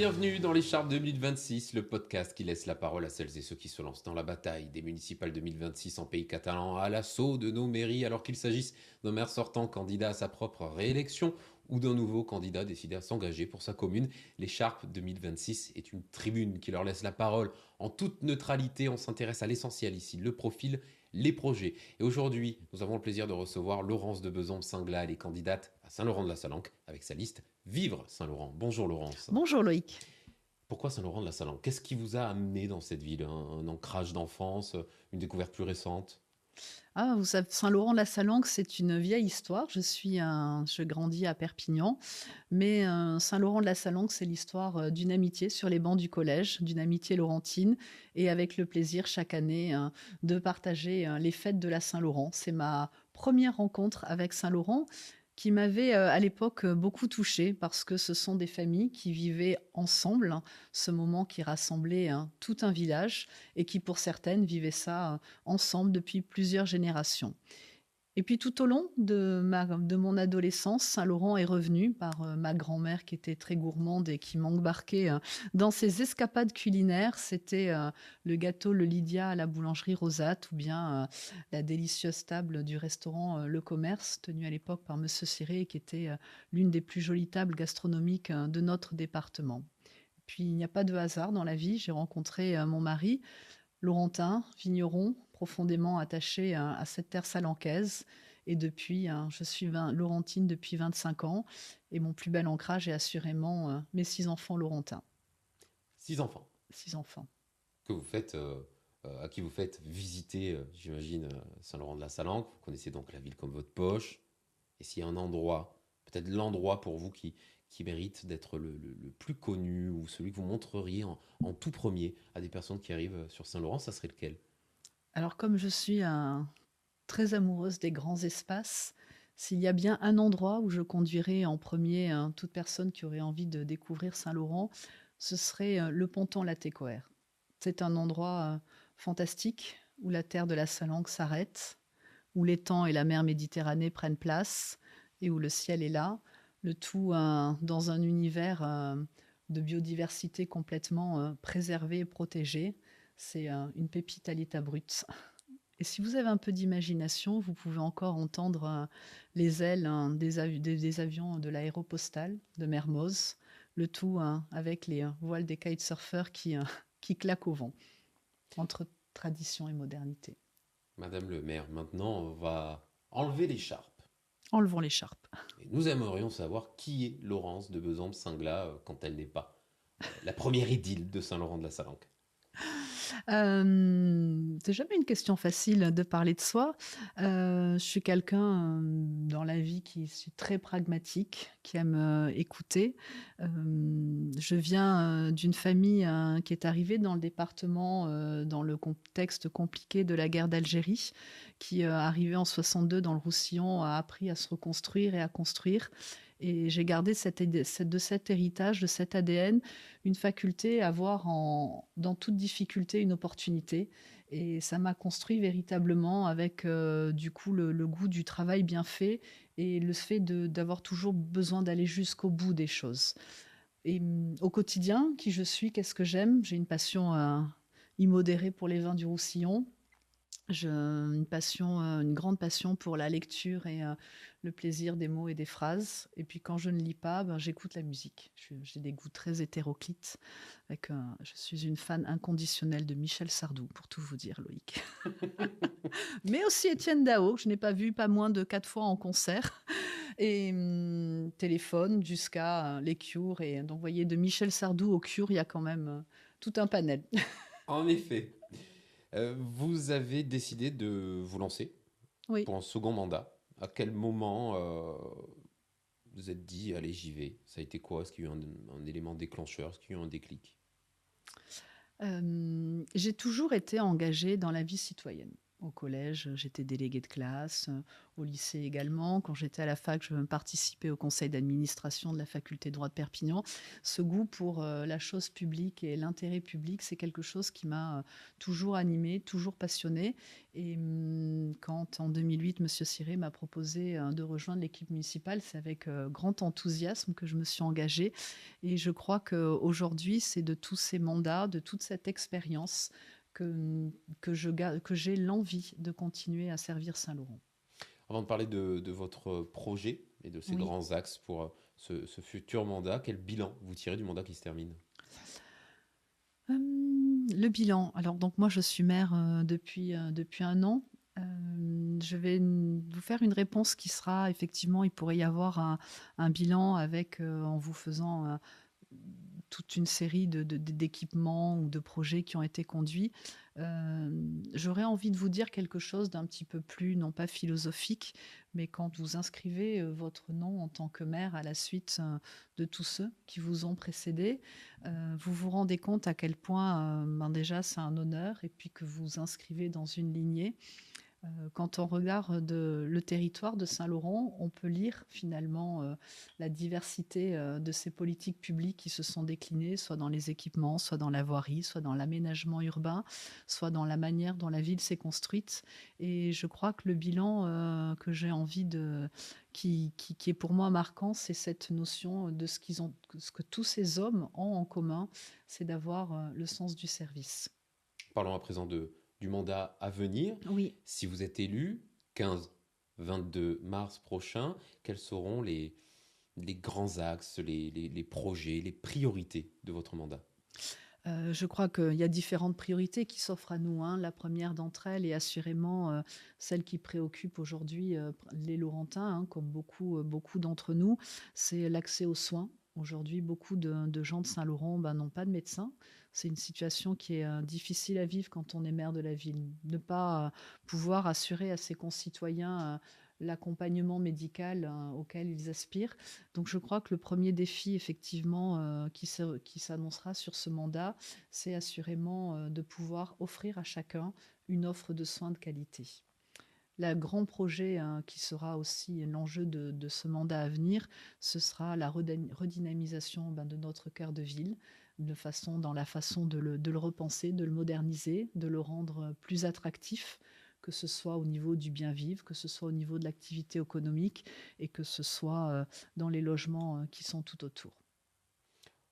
bienvenue dans l'Écharpe 2026, le podcast qui laisse la parole à celles et ceux qui se lancent dans la bataille des municipales 2026 en pays catalan à l'assaut de nos mairies, alors qu'il s'agisse d'un maire sortant candidat à sa propre réélection ou d'un nouveau candidat décidé à s'engager pour sa commune. L'Écharpe 2026 est une tribune qui leur laisse la parole en toute neutralité. On s'intéresse à l'essentiel ici, le profil, les projets. Et aujourd'hui, nous avons le plaisir de recevoir Laurence de Besoms-Singla. Elle est candidate à Saint-Laurent-de-la-Salanque avec sa liste Vivre Saint-Laurent. Bonjour Laurence. Bonjour Loïc. Pourquoi Saint-Laurent-de-la-Salanque? Qu'est-ce qui vous a amené dans cette ville? Un ancrage d'enfance, une découverte plus récente? Ah, vous savez, Saint-Laurent-de-la-Salanque, c'est une vieille histoire. Je grandis à Perpignan, mais Saint-Laurent-de-la-Salanque, c'est l'histoire d'une amitié sur les bancs du collège, d'une amitié laurentine, et avec le plaisir chaque année de partager les fêtes de la Saint-Laurent. C'est ma première rencontre avec Saint-Laurent qui m'avait à l'époque beaucoup touchée parce que ce sont des familles qui vivaient ensemble, hein, ce moment qui rassemblait tout un village et qui pour certaines vivaient ça ensemble depuis plusieurs générations. Et puis tout au long de mon adolescence, Saint-Laurent est revenu par ma grand-mère qui était très gourmande et qui m'embarquait dans ses escapades culinaires. C'était le gâteau Le Lydia à la boulangerie Rosate ou bien la délicieuse table du restaurant Le Commerce, tenu à l'époque par Monsieur Ciré, qui était l'une des plus jolies tables gastronomiques de notre département. Puis il n'y a pas de hasard dans la vie. J'ai rencontré mon mari, Laurentin, vigneron, profondément attaché à cette terre salancaise. Et depuis, je suis laurentine depuis 25 ans. Et mon plus bel ancrage est assurément mes 6 enfants laurentins. 6 enfants 6 enfants. que vous faites, à qui vous faites visiter, j'imagine, Saint-Laurent-de-la-Salanque. Vous connaissez donc la ville comme votre poche. Et s'il y a un endroit, peut-être l'endroit pour vous qui mérite d'être le plus connu ou celui que vous montreriez en tout premier à des personnes qui arrivent sur Saint-Laurent, ça serait lequel? Alors comme je suis très amoureuse des grands espaces, s'il y a bien un endroit où je conduirais en premier toute personne qui aurait envie de découvrir Saint-Laurent, ce serait le ponton Latécoère. C'est un endroit fantastique où la terre de la Salanque s'arrête, où l'étang et la mer Méditerranée prennent place et où le ciel est là, le tout dans un univers de biodiversité complètement préservé et protégé. C'est une pépite à l'état brut. Et si vous avez un peu d'imagination, vous pouvez encore entendre les ailes des avions de l'aéropostale de Mermoz, le tout avec les voiles des kitesurfers qui claquent au vent, entre tradition et modernité. Madame le maire, maintenant on va enlever l'écharpe. Enlevons l'écharpe. Et nous aimerions savoir qui est Laurence de Besançon-Singla quand elle n'est pas la première idylle de Saint-Laurent-de-la-Salanque. C'est jamais une question facile de parler de soi. Je suis quelqu'un dans la vie qui suis très pragmatique, qui aime écouter. Je viens d'une famille qui est arrivée dans le département dans le contexte compliqué de la guerre d'Algérie, qui arrivée en 62 dans le Roussillon a appris à se reconstruire et à construire. Et j'ai gardé de cet héritage, de cet ADN, une faculté à voir dans toute difficulté une opportunité. Et ça m'a construit véritablement avec du coup le goût du travail bien fait et le fait d'avoir toujours besoin d'aller jusqu'au bout des choses. Et au quotidien, qui je suis, qu'est-ce que j'aime? J'ai une passion immodérée pour les vins du Roussillon. J'ai une grande passion pour la lecture et le plaisir des mots et des phrases. Et puis quand je ne lis pas, j'écoute la musique. J'ai des goûts très hétéroclites. Je suis une fan inconditionnelle de Michel Sardou, pour tout vous dire, Loïc. Mais aussi Étienne Dao, que je n'ai pas vu pas moins de 4 fois en concert. Et téléphone jusqu'à les Cure. Et donc, vous voyez, de Michel Sardou au Cure, il y a quand même tout un panel. En effet, vous avez décidé de vous lancer Oui. pour un second mandat. À quel moment vous êtes dit, allez, j'y vais? Ça a été quoi? Est-ce qu'il y a eu un élément déclencheur? Est-ce qu'il y a eu un déclic? J'ai toujours été engagée dans la vie citoyenne. Au collège, j'étais déléguée de classe, au lycée également. Quand j'étais à la fac, je participais au conseil d'administration de la faculté de droit de Perpignan. Ce goût pour la chose publique et l'intérêt public, c'est quelque chose qui m'a toujours animée, toujours passionnée. Et quand en 2008, M. Ciré m'a proposé de rejoindre l'équipe municipale, c'est avec grand enthousiasme que je me suis engagée. Et je crois qu'aujourd'hui, c'est de tous ces mandats, de toute cette expérience que j'ai l'envie de continuer à servir Saint-Laurent. Avant de parler de votre projet et de ces Oui. grands axes pour ce futur mandat, quel bilan vous tirez du mandat qui se termine? Le bilan. Alors donc moi je suis mère depuis un an. Je vais vous faire une réponse qui sera effectivement, il pourrait y avoir un bilan avec en vous faisant toute une série d'équipements ou de projets qui ont été conduits. J'aurais envie de vous dire quelque chose d'un petit peu plus, non pas philosophique, mais quand vous inscrivez votre nom en tant que mère à la suite de tous ceux qui vous ont précédé, vous vous rendez compte à quel point déjà c'est un honneur et puis que vous inscrivez dans une lignée. Quand on regarde le territoire de Saint-Laurent, on peut lire finalement la diversité de ces politiques publiques qui se sont déclinées, soit dans les équipements, soit dans la voirie, soit dans l'aménagement urbain, soit dans la manière dont la ville s'est construite. Et je crois que le bilan que j'ai envie de... qui est pour moi marquant, c'est cette notion de ce que tous ces hommes ont en commun, c'est d'avoir le sens du service. Parlons à présent du mandat à venir. Oui. Si vous êtes élu, 15-22 mars prochain, quels seront les grands axes, les projets, les priorités de votre mandat? Je crois qu'il y a différentes priorités qui s'offrent à nous, hein. La première d'entre elles est assurément celle qui préoccupe aujourd'hui les Laurentins, hein, comme beaucoup d'entre nous, c'est l'accès aux soins. Aujourd'hui, beaucoup de gens de Saint-Laurent n'ont pas de médecin. C'est une situation qui est difficile à vivre quand on est maire de la ville. Ne pas pouvoir assurer à ses concitoyens l'accompagnement médical auquel ils aspirent. Donc je crois que le premier défi, effectivement, qui s'annoncera sur ce mandat, c'est assurément de pouvoir offrir à chacun une offre de soins de qualité. Le grand projet qui sera aussi l'enjeu de ce mandat à venir, ce sera la redynamisation de notre cœur de ville, dans la façon de le repenser, de le moderniser, de le rendre plus attractif, que ce soit au niveau du bien vivre, que ce soit au niveau de l'activité économique et que ce soit dans les logements qui sont tout autour.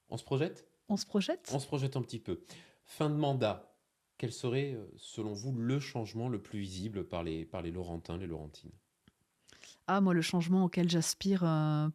On se projette? On se projette? On se projette un petit peu. Fin de mandat, quel serait, selon vous, le changement le plus visible par les Laurentins, les Laurentines? Ah, moi, le changement auquel j'aspire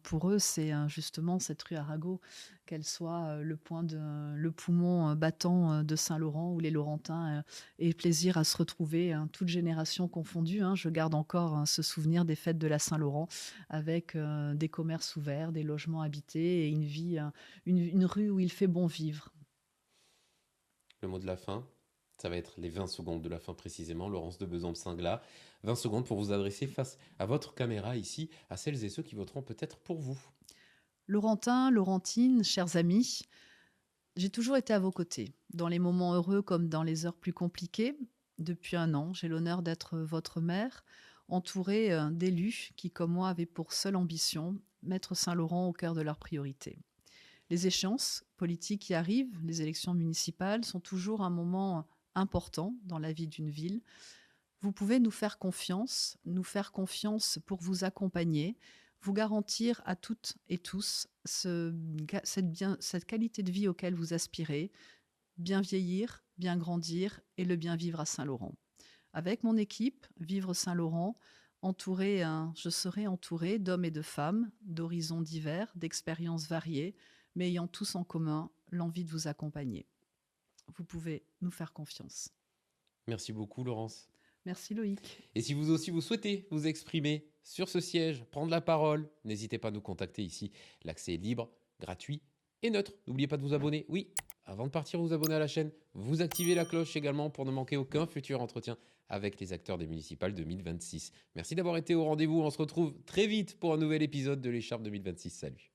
pour eux, c'est justement cette rue Arago, qu'elle soit le poumon battant de Saint-Laurent, où les Laurentins aient plaisir à se retrouver, hein, toutes générations confondues, hein. Je garde encore ce souvenir des fêtes de la Saint-Laurent, avec des commerces ouverts, des logements habités et une vie, une rue où il fait bon vivre. Le mot de la fin, ça va être les 20 secondes de la fin précisément, Laurence de Besançon-Singla. 20 secondes pour vous adresser face à votre caméra ici, à celles et ceux qui voteront peut-être pour vous. Laurentins, Laurentines, chers amis, j'ai toujours été à vos côtés, dans les moments heureux comme dans les heures plus compliquées. Depuis un an, j'ai l'honneur d'être votre mère, entourée d'élus qui, comme moi, avaient pour seule ambition mettre Saint-Laurent au cœur de leurs priorités. Les échéances politiques qui arrivent, les élections municipales, sont toujours un moment important dans la vie d'une ville. Vous pouvez nous faire confiance pour vous accompagner, vous garantir à toutes et tous cette qualité de vie auquel vous aspirez, bien vieillir, bien grandir et le bien vivre à Saint-Laurent. Avec mon équipe, Vivre Saint-Laurent, je serai entourée d'hommes et de femmes, d'horizons divers, d'expériences variées, mais ayant tous en commun l'envie de vous accompagner. Vous pouvez nous faire confiance. Merci beaucoup, Laurence. Merci Loïc. Et si vous aussi vous souhaitez vous exprimer sur ce siège, prendre la parole, n'hésitez pas à nous contacter ici. L'accès est libre, gratuit et neutre. N'oubliez pas de vous abonner. Oui, avant de partir, vous abonner à la chaîne. Vous activez la cloche également pour ne manquer aucun futur entretien avec les acteurs des municipales 2026. Merci d'avoir été au rendez-vous. On se retrouve très vite pour un nouvel épisode de l'Écharpe 2026. Salut.